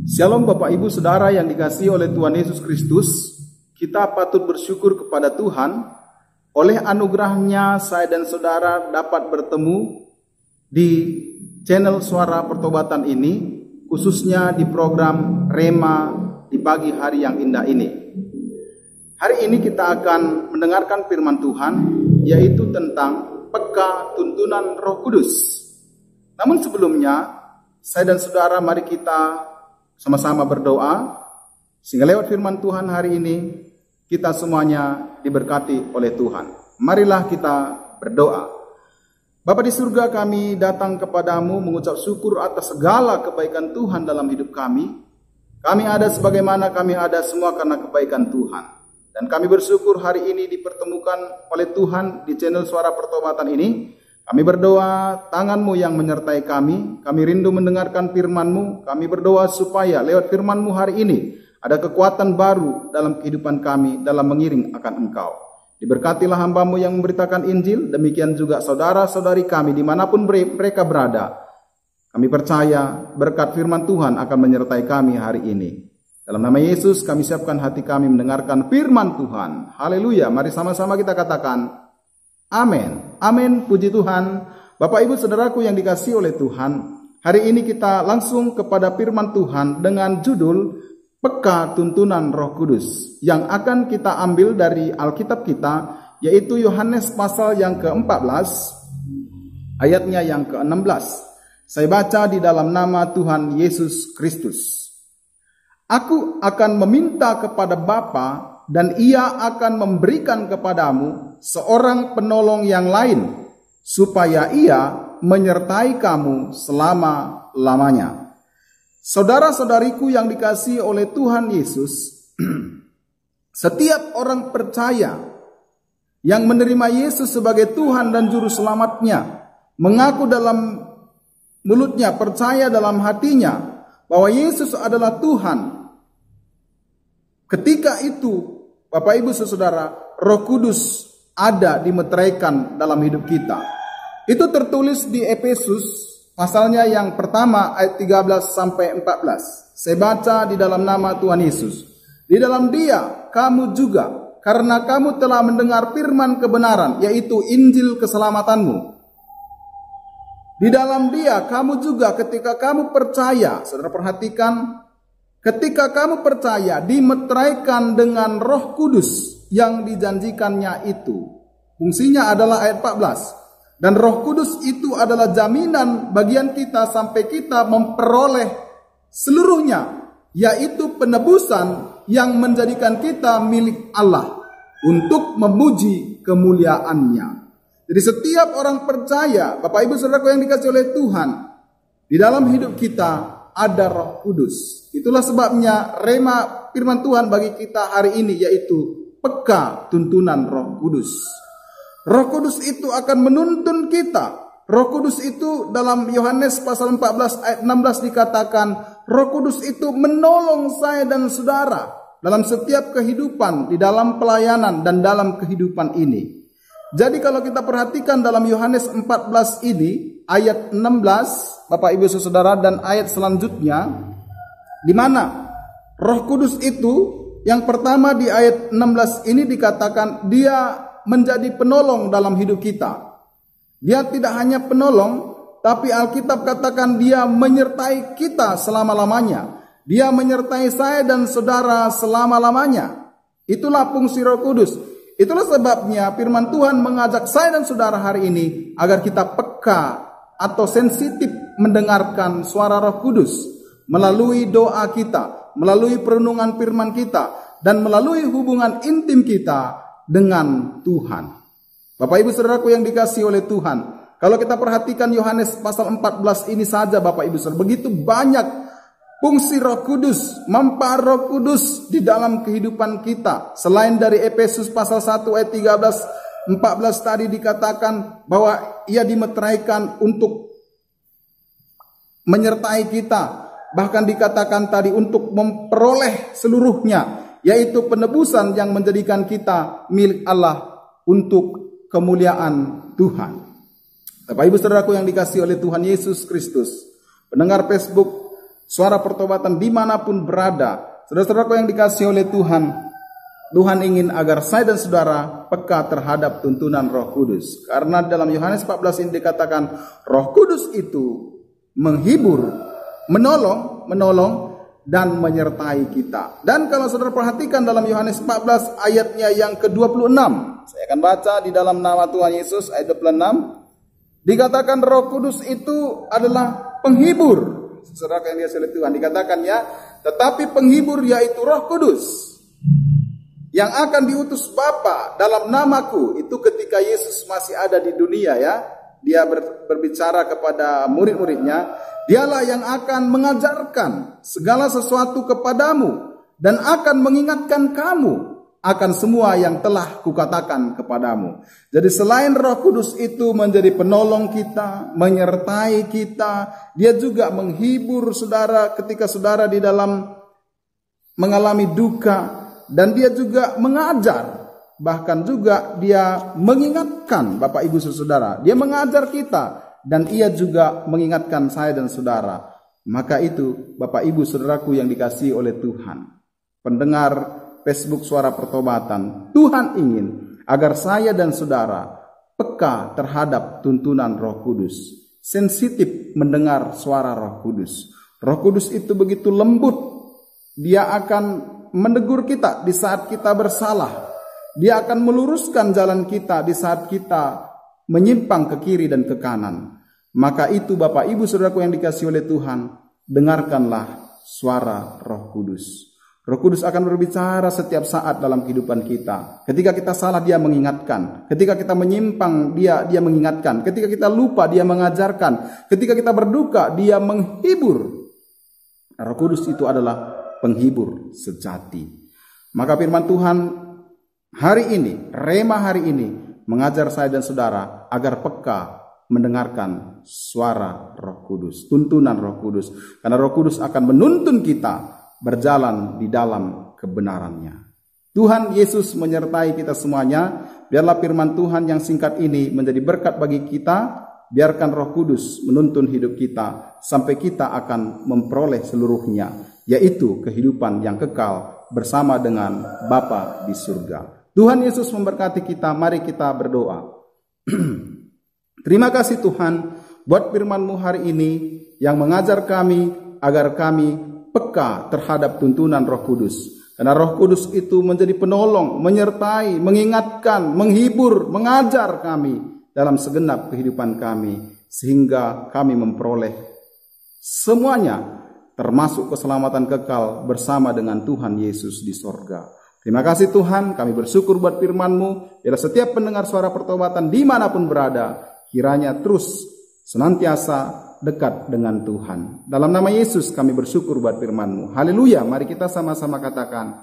Shalom Bapak Ibu Saudara yang dikasihi oleh Tuhan Yesus Kristus. Kita patut bersyukur kepada Tuhan. Oleh anugerahnya saya dan saudara dapat bertemu di channel Suara Pertobatan ini, khususnya di program Rema di pagi hari yang indah ini. Hari ini kita akan mendengarkan firman Tuhan, yaitu tentang peka tuntunan Roh Kudus. Namun sebelumnya, saya dan saudara mari kita sama-sama berdoa, sehingga lewat firman Tuhan hari ini, kita semuanya diberkati oleh Tuhan. Marilah kita berdoa. Bapa di surga, kami datang kepadamu mengucap syukur atas segala kebaikan Tuhan dalam hidup kami. Kami ada sebagaimana kami ada semua karena kebaikan Tuhan. Dan kami bersyukur hari ini dipertemukan oleh Tuhan di channel Suara Pertobatan ini. Kami berdoa tangan-Mu yang menyertai kami. Kami rindu mendengarkan firman-Mu. Kami berdoa supaya lewat firman-Mu hari ini ada kekuatan baru dalam kehidupan kami dalam mengiring akan Engkau. Diberkatilah hamba-Mu yang memberitakan Injil. Demikian juga saudara-saudari kami dimanapun mereka berada. Kami percaya berkat firman Tuhan akan menyertai kami hari ini. Dalam nama Yesus kami siapkan hati kami mendengarkan firman Tuhan. Haleluya. Mari sama-sama kita katakan amin. Amin. Puji Tuhan. Bapak Ibu Saudaraku yang dikasihi oleh Tuhan, hari ini kita langsung kepada firman Tuhan dengan judul peka tuntunan Roh Kudus, yang akan kita ambil dari Alkitab kita, yaitu Yohanes pasal yang ke-14 ayatnya yang ke-16. Saya baca di dalam nama Tuhan Yesus Kristus. Aku akan meminta kepada Bapa, dan Ia akan memberikan kepadamu seorang penolong yang lain, supaya Ia menyertai kamu selama-lamanya. Saudara-saudariku yang dikasihi oleh Tuhan Yesus, setiap orang percaya yang menerima Yesus sebagai Tuhan dan Juru Selamatnya, mengaku dalam mulutnya, percaya dalam hatinya bahwa Yesus adalah Tuhan, ketika itu Bapak Ibu Saudara, Roh Kudus ada dimeteraikan dalam hidup kita. Itu tertulis di Efesus pasalnya yang pertama ayat 13 sampai 14. Saya baca di dalam nama Tuhan Yesus. Di dalam Dia kamu juga, karena kamu telah mendengar firman kebenaran, yaitu Injil keselamatanmu. Di dalam Dia kamu juga ketika kamu percaya, saudara perhatikan, ketika kamu percaya dimeteraikan dengan Roh Kudus yang dijanjikannya itu. Fungsinya adalah ayat 14. Dan Roh Kudus itu adalah jaminan bagian kita sampai kita memperoleh seluruhnya, yaitu penebusan yang menjadikan kita milik Allah untuk memuji kemuliaan-Nya. Jadi setiap orang percaya, Bapak Ibu Saudaraku yang dikasihi oleh Tuhan, di dalam hidup kita ada Roh Kudus. Itulah sebabnya rema firman Tuhan bagi kita hari ini, yaitu peka tuntunan Roh Kudus. Roh Kudus itu akan menuntun kita. Roh Kudus itu dalam Yohanes pasal 14 ayat 16 dikatakan, Roh Kudus itu menolong saya dan saudara dalam setiap kehidupan, di dalam pelayanan dan dalam kehidupan ini. Jadi kalau kita perhatikan dalam Yohanes 14 ini ayat 16, Bapak Ibu Saudara, dan ayat selanjutnya, di mana Roh Kudus itu yang pertama di ayat 16 ini dikatakan Dia menjadi penolong dalam hidup kita. Dia tidak hanya penolong, tapi Alkitab katakan Dia menyertai kita selama-lamanya. Dia menyertai saya dan saudara selama-lamanya. Itulah fungsi Roh Kudus. Itulah sebabnya firman Tuhan mengajak saya dan saudara hari ini agar kita peka atau sensitif mendengarkan suara Roh Kudus melalui doa kita, melalui perenungan firman kita, dan melalui hubungan intim kita dengan Tuhan. Bapak Ibu Saudaraku yang dikasihi oleh Tuhan, kalau kita perhatikan Yohanes pasal 14 ini saja, Bapak Ibu Saudara, begitu banyak fungsi Roh Kudus, manfaat Roh Kudus di dalam kehidupan kita. Selain dari Efesus pasal 1 ayat 13, 14 tadi dikatakan bahwa Ia dimeteraikan untuk menyertai kita. Bahkan dikatakan tadi untuk memperoleh seluruhnya, yaitu penebusan yang menjadikan kita milik Allah untuk kemuliaan Tuhan. Bapak Ibu Saudaraku yang dikasihi oleh Tuhan Yesus Kristus, pendengar Facebook suara pertobatan dimanapun berada. Saudara-saudaraku yang dikasihi oleh Tuhan, Tuhan ingin agar saya dan saudara peka terhadap tuntunan Roh Kudus. Karena dalam Yohanes 14 ini dikatakan Roh Kudus itu menghibur, menolong dan menyertai kita. Dan kalau saudara perhatikan dalam Yohanes 14 ayatnya yang ke-26, saya akan baca di dalam nama Tuhan Yesus ayat 26, dikatakan Roh Kudus itu adalah penghibur. Saudara yang dikasihi oleh Tuhan, dikatakan ya, tetapi penghibur yaitu Roh Kudus yang akan diutus Bapa dalam namaku. Itu ketika Yesus masih ada di dunia ya. Dia berbicara kepada murid-muridnya, dialah yang akan mengajarkan segala sesuatu kepadamu dan akan mengingatkan kamu akan semua yang telah kukatakan kepadamu. Jadi selain Roh Kudus itu menjadi penolong kita, menyertai kita, dia juga menghibur saudara ketika saudara di dalam mengalami duka, dan dia juga mengajar, bahkan juga dia mengingatkan Bapak Ibu Saudara. Dia mengajar kita dan ia juga mengingatkan saya dan saudara. Maka itu Bapak Ibu Saudaraku yang dikasihi oleh Tuhan, pendengar Facebook Suara Pertobatan, Tuhan ingin agar saya dan saudara peka terhadap tuntunan Roh Kudus, sensitif mendengar suara Roh Kudus. Roh Kudus itu begitu lembut, dia akan menegur kita di saat kita bersalah. Dia akan meluruskan jalan kita di saat kita menyimpang ke kiri dan ke kanan. Maka itu Bapak Ibu Saudaraku yang dikasihi oleh Tuhan, dengarkanlah suara Roh Kudus. Roh Kudus akan berbicara setiap saat dalam kehidupan kita. Ketika kita salah, dia mengingatkan. Ketika kita menyimpang, dia mengingatkan. Ketika kita lupa, dia mengajarkan. Ketika kita berduka, dia menghibur. Roh Kudus itu adalah penghibur sejati. Maka firman Tuhan hari ini, rema hari ini, mengajar saya dan saudara agar peka mendengarkan suara Roh Kudus, tuntunan Roh Kudus. Karena Roh Kudus akan menuntun kita berjalan di dalam kebenarannya. Tuhan Yesus menyertai kita semuanya. Biarlah firman Tuhan yang singkat ini menjadi berkat bagi kita. Biarkan Roh Kudus menuntun hidup kita sampai kita akan memperoleh seluruhnya, yaitu kehidupan yang kekal bersama dengan Bapa di surga. Tuhan Yesus memberkati kita. Mari kita berdoa. Terima kasih Tuhan buat firman-Mu hari ini yang mengajar kami agar kami peka terhadap tuntunan Roh Kudus. Karena Roh Kudus itu menjadi penolong, menyertai, mengingatkan, menghibur, mengajar kami dalam segenap kehidupan kami, sehingga kami memperoleh semuanya, termasuk keselamatan kekal bersama dengan Tuhan Yesus di sorga. Terima kasih Tuhan, kami bersyukur buat firman-Mu. Biarlah setiap pendengar suara pertobatan dimanapun berada, kiranya terus senantiasa dekat dengan Tuhan. Dalam nama Yesus kami bersyukur buat firman-Mu. Haleluya, mari kita sama-sama katakan